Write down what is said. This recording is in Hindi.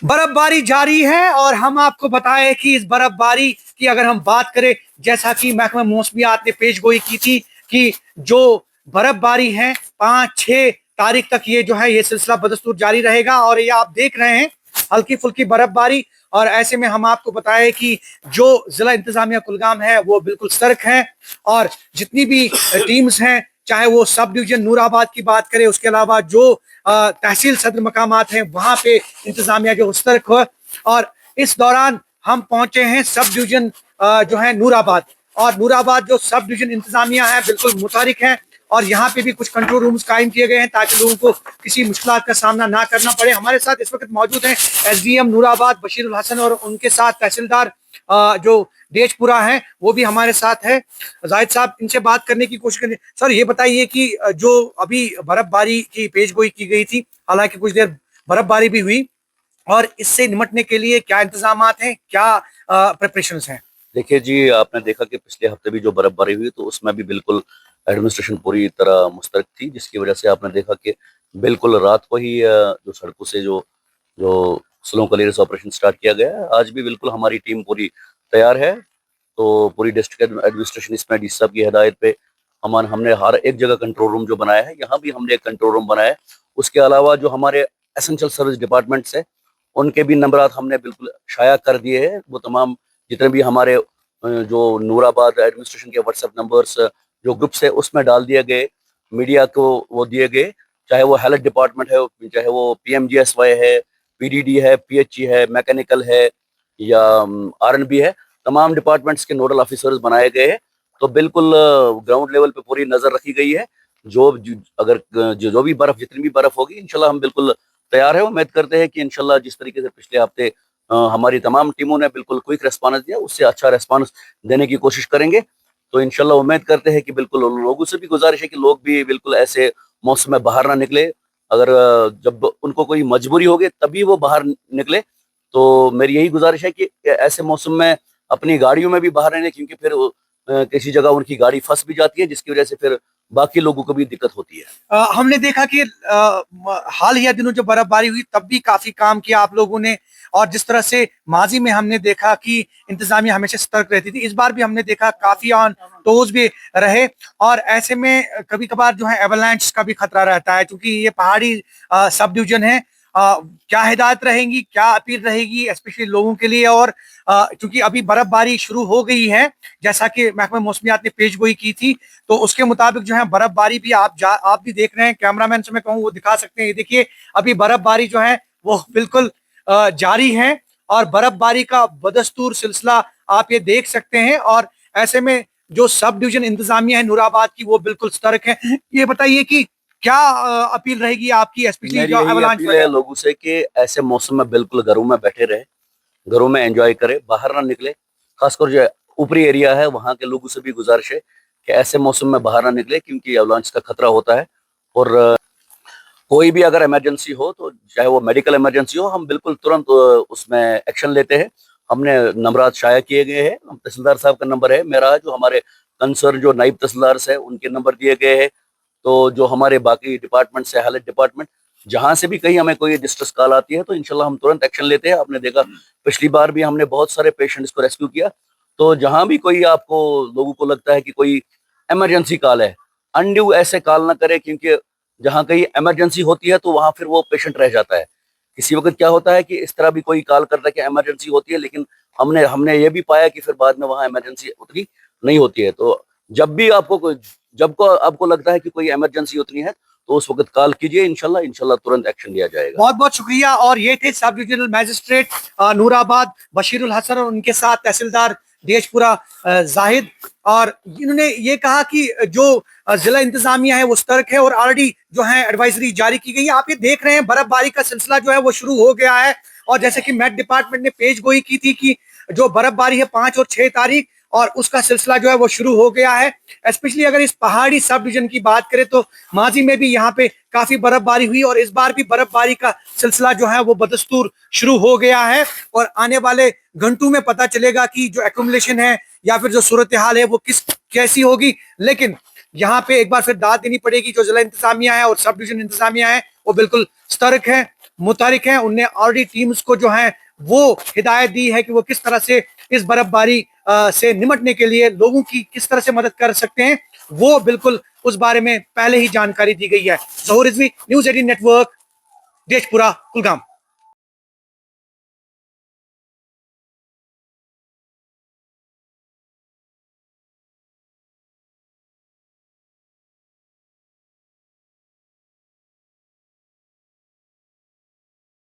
बर्फबारी जारी है और हम आपको बताएं कि इस बर्फबारी की अगर हम बात करें, जैसा कि महकमा मौसमियात ने पेशगोई की थी कि जो बर्फबारी है 5-6 तारीख तक ये जो है ये सिलसिला बदस्तूर जारी रहेगा और ये आप देख रहे हैं हल्की फुल्की बर्फबारी। और ऐसे में हम आपको बताएं कि जो जिला इंतजामिया कुलगाम है वो बिल्कुल सतर्क है और जितनी भी टीम्स हैं, चाहे वो सब डिवीजन नूराबाद की बात करें, उसके अलावा जो तहसील सदर मकामात हैं वहां पे इंतजामिया जो सतर्क हो। और इस दौरान हम पहुंचे हैं सब डिवीजन जो है नूराबाद, और नूराबाद जो सब डिवीजन इंतजामिया है बिल्कुल मुतहरिक है और यहाँ पे भी कुछ कंट्रोल रूम्स कायम किए गए हैं ताकि लोगों को किसी मुश्किलात का सामना ना करना पड़े। हमारे साथ इस वक्त मौजूद हैं एसडीएम नूराबाद बशीरुल हसन और उनके साथ तहसीलदार जो डेजपुरा है वो भी हमारे साथ है। जाहिद साहब, इनसे बात करने की कोशिश करें। सर, ये बताइए कि जो अभी बर्फबारी की पेशगोई की गई थी, हालांकि कुछ देर बर्फबारी भी हुई, और इससे निपटने के लिए क्या इंतजामात हैं, क्या प्रिपरेशंस हैं? देखिए जी, आपने देखा कि पिछले हफ्ते भी जो बर्फबारी हुई तो उसमें भी बिल्कुल एडमिनिस्ट्रेशन पूरी तरह मुस्तरक थी, जिसकी वजह से आपने देखा कि बिल्कुल रात को ही जो सड़कों से जो जो स्लो क्लियरेंस ऑपरेशन स्टार्ट किया गया है। आज भी बिल्कुल हमारी टीम पूरी तैयार है। तो पूरी डिस्ट्रिक्ट एडमिनिस्ट्रेशन इसमें डी साहब की हिदायत पे हमने हर एक जगह कंट्रोल रूम जो बनाया है, यहाँ भी हमने एक कंट्रोल रूम बनाया है। उसके अलावा जो हमारे एसेंशियल सर्विस डिपार्टमेंट्स है उनके भी नंबरात हमने बिल्कुल शाया कर दिए हैं। वो तमाम जितने भी हमारे जो नूराबाद एडमिनिस्ट्रेशन के व्हाट्सएप नंबर्स जो ग्रुप्स है उसमें डाल दिए गए, मीडिया को वो दिए गए, चाहे वो हेल्थ डिपार्टमेंट है, चाहे वो पीएमजीएसवाई है, पीडीडी है, पीएचई है, मैकेनिकल है या आरएनबी है, तमाम डिपार्टमेंट्स के नोडल ऑफिसर्स बनाए गए हैं। तो बिल्कुल ग्राउंड लेवल पे पूरी नजर रखी गई है। अगर जो भी बर्फ जितनी भी बर्फ होगी इंशाल्लाह हम बिल्कुल तैयार है। उम्मीद करते हैं कि इंशाल्लाह जिस तरीके से पिछले हफ्ते हमारी तमाम टीमों ने बिल्कुल क्विक रेस्पॉन्स दिया, उससे अच्छा रेस्पॉन्स देने की कोशिश करेंगे। तो इंशाल्लाह उम्मीद करते हैं कि बिल्कुल लोगों से भी गुजारिश है कि लोग भी बिल्कुल ऐसे मौसम में बाहर ना निकले। अगर जब उनको कोई मजबूरी होगी तभी वो बाहर निकले। तो मेरी यही गुजारिश है कि ऐसे मौसम में अपनी गाड़ियों में भी बाहर रहने, क्योंकि फिर किसी जगह उनकी गाड़ी फंस भी जाती है जिसकी वजह से फिर बाकी लोगों को भी दिक्कत होती है। हमने देखा कि हाल ही दिनों जो बर्फबारी हुई तब भी काफी काम किया आप लोगों ने, और जिस तरह से माजी में हमने देखा कि इंतजामिया हमेशा सतर्क रहती थी, इस बार भी हमने देखा काफी ऑन टोज भी रहे। और ऐसे में कभी कभार जो है एवलांच का भी खतरा रहता है क्योंकि ये पहाड़ी सब डिवीजन है। क्या हिदायत रहेंगी, क्या अपील रहेगी स्पेशली लोगों के लिए? और क्योंकि अभी बर्फबारी शुरू हो गई है, जैसा कि महकमा मौसमियात ने पेशगोई की थी, तो उसके मुताबिक जो है बर्फबारी भी आप भी देख रहे हैं। कैमरामैन से मैं कहूँ वो दिखा सकते हैं, ये देखिए अभी बर्फबारी जो है वो बिल्कुल जारी है और बर्फबारी का बदस्तूर सिलसिला आप ये देख सकते हैं। और ऐसे में जो सब डिवीजन इंतजामिया है नूराबाद की वो बिल्कुल सतर्क है। ये बताइए कि क्या अपील रहेगी आपकी स्पेशली मेरी जो यही एवलांच अपील है लोगों से कि ऐसे मौसम में बिल्कुल घरों में बैठे रहे, घरों में एंजॉय करें, बाहर ना निकले। खासकर जो ऊपरी एरिया है वहां के लोगों से भी गुजारिश है कि ऐसे मौसम में बाहर ना निकले, क्योंकि अवलांच का खतरा होता है। और कोई भी अगर इमरजेंसी हो, तो चाहे वो मेडिकल इमरजेंसी हो, हम बिल्कुल तुरंत उसमें एक्शन लेते हैं। हमने नंबरात शाया किए गए हैं। तहसीलदार साहब का नंबर है मेरा, जो हमारे कंसर्न जो नायब तहसीलदार है उनके नंबर दिए गए हैं। तो जो हमारे बाकी डिपार्टमेंट है, हेल्थ डिपार्टमेंट, जहां से भी कहीं हमें कोई डिस्ट्रेस कॉल आती है तो इंशाल्लाह हम तुरंत एक्शन लेते हैं। आपने देखा पिछली बार भी हमने बहुत सारे पेशेंट्स को रेस्क्यू किया। तो जहां भी कोई आपको लोगों को लगता है कि कोई इमरजेंसी कॉल है, अनड्यू ऐसे कॉल ना करें, क्योंकि जहां कहीं इमरजेंसी होती है तो वहां फिर वो पेशेंट रह जाता है। किसी वक्त क्या होता है कि इस तरह भी कोई कॉल करता है कि इमरजेंसी होती है, लेकिन हमने हमने ये भी पाया कि फिर बाद में वहां इमरजेंसी उतनी नहीं होती है। तो जब भी आपको लगता है कि कोई इमरजेंसी उतनी है तो उस वक्त कॉल कीजिए, इंशाल्लाह इंशाल्लाह तुरंत एक्शन लिया जाएगा। बहुत बहुत शुक्रिया। और ये थे सब डिविजनल मैजिस्ट्रेट नूराबाद बशीरुल हसन और उनके साथ तहसीलदार डेजपुरा जाहिद। और इन्होंने ये कहा कि जो जिला इंतजामिया है वो सतर्क है और ऑलरेडी जो है एडवाइजरी जारी की गई है। आप ये देख रहे हैं बर्फबारी का सिलसिला जो है वो शुरू हो गया है। और जैसे कि मेट डिपार्टमेंट ने पेशगोई की थी कि जो बर्फबारी है 5 और 6 तारीख, और उसका सिलसिला जो है वो शुरू हो गया है। स्पेशली अगर इस पहाड़ी सब डिवीजन की बात करें तो माजी में भी यहाँ पे काफी बर्फबारी हुई और इस बार भी बर्फबारी का सिलसिला जो है वो बदस्तूर शुरू हो गया है। और आने वाले घंटों में पता चलेगा कि जो एक्यूमुलेशन है या फिर जो सूरत हाल है वो कैसी होगी। लेकिन यहाँ पे एक बार फिर दाद देनी पड़ेगी, जो जिला इंतजामिया है और सब डिवीजन इंतजामिया है वो बिल्कुल सतर्क है। मुतारिक हैं, उनने ऑलरेडी टीम्स को जो है वो हिदायत दी है कि वो किस तरह से इस बर्फबारी से निपटने के लिए लोगों की किस तरह से मदद कर सकते हैं, वो बिल्कुल उस बारे में पहले ही जानकारी दी गई है। ज़हूर रिजवी, न्यूज़ 18 नेटवर्क, देशपुरा, कुलगाम।